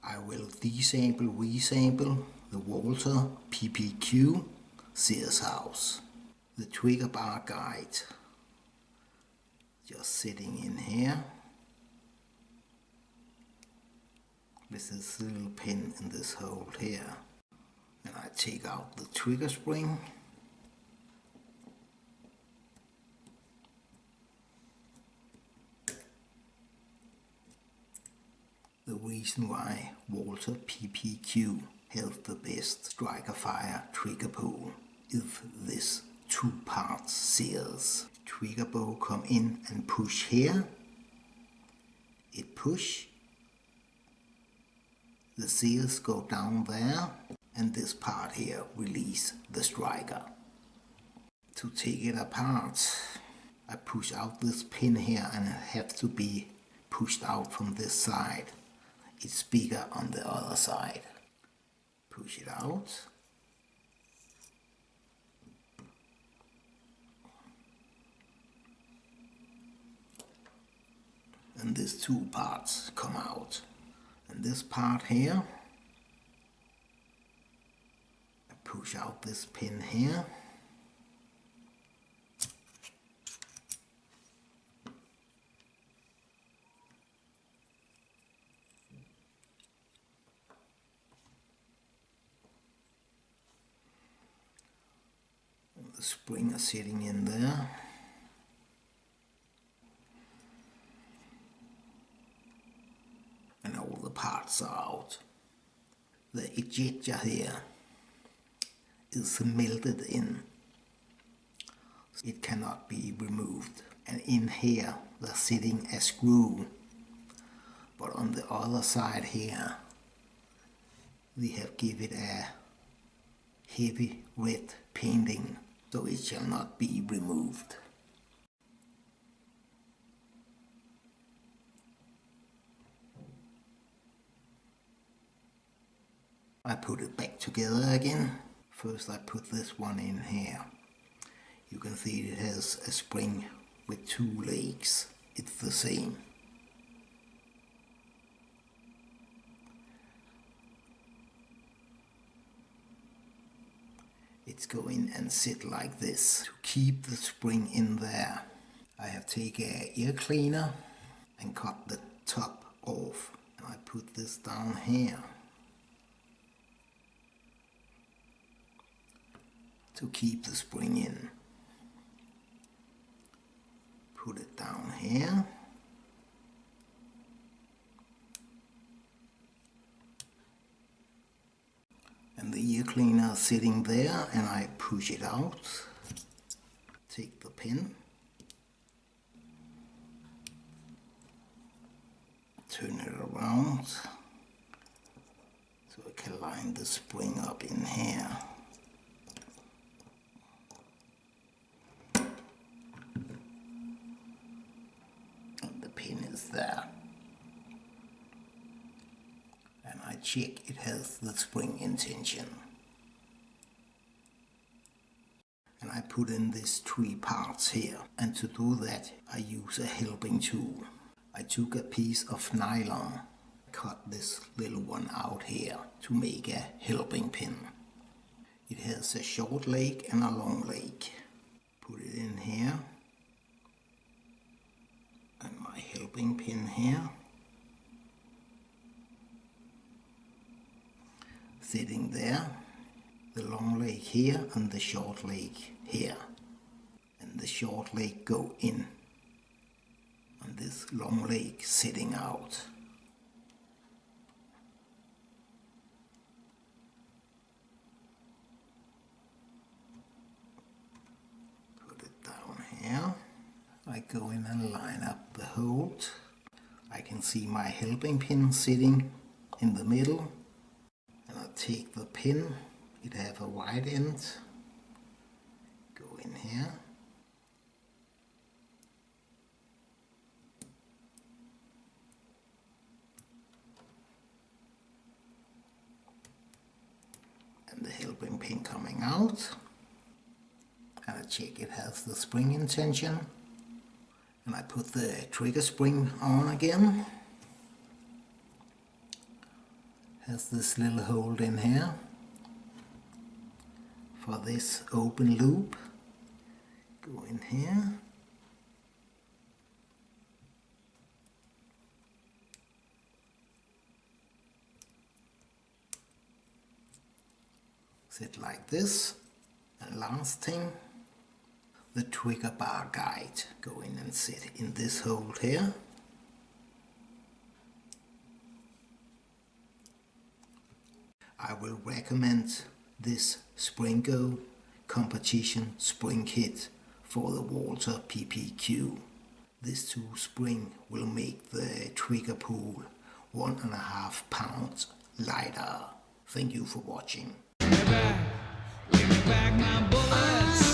I will disassemble-reassemble the Walther PPQ Sear house. The trigger bar guide just sitting in here with this little pin in this hole here. And I take out the trigger spring. The reason why Walther PPQ has the best striker fire trigger bow is this two-part sears. Trigger bow come in and push here. It push. The sears go down there, and this part here release the striker. To take it apart, I push out this pin here, and it has to be pushed out from this side. It's bigger on the other side. Push it out. And these two parts come out. And this part here, I push out this pin here. And the spring is sitting in there. And all the parts are out. The ejector here is melted in. It cannot be removed. And in here they're sitting a screw. But on the other side here we have given it a heavy red painting, so it shall not be removed. I put it back together again. First I put this one in here. You can see it has a spring with two legs. It's the same. It's going and sit like this. To keep the spring in there, I have taken an ear cleaner and cut the top off. And I put this down here to keep the spring in. Put it down here. And the ear cleaner is sitting there, and I push it out. Take the pin. Turn it around so I can line the spring up in here. There, and I check it has the spring in tension, and I put in these three parts here, and to do that I use a helping tool. I took a piece of nylon, cut this little one out here to make a helping pin. It has a short leg and a long leg. Put it in here. And my helping pin here, sitting there, the long leg here and the short leg here, and the short leg go in, and this long leg sitting out. Put it down here. I go in and line up the hold. I can see my helping pin sitting in the middle. And I take the pin, it has a wide end. Go in here. And the helping pin coming out. And I check it has the spring in tension. And I put the trigger spring on again. has this little hole in here for this open loop. Go in here. Sit like this. And last thing, the trigger bar guide. Go in and sit in this hole here. I will recommend this Springo competition spring kit for the Walther PPQ. This 2 spring will make the trigger pull 1.5 pounds lighter. Thank you for watching. Give me back my bullets.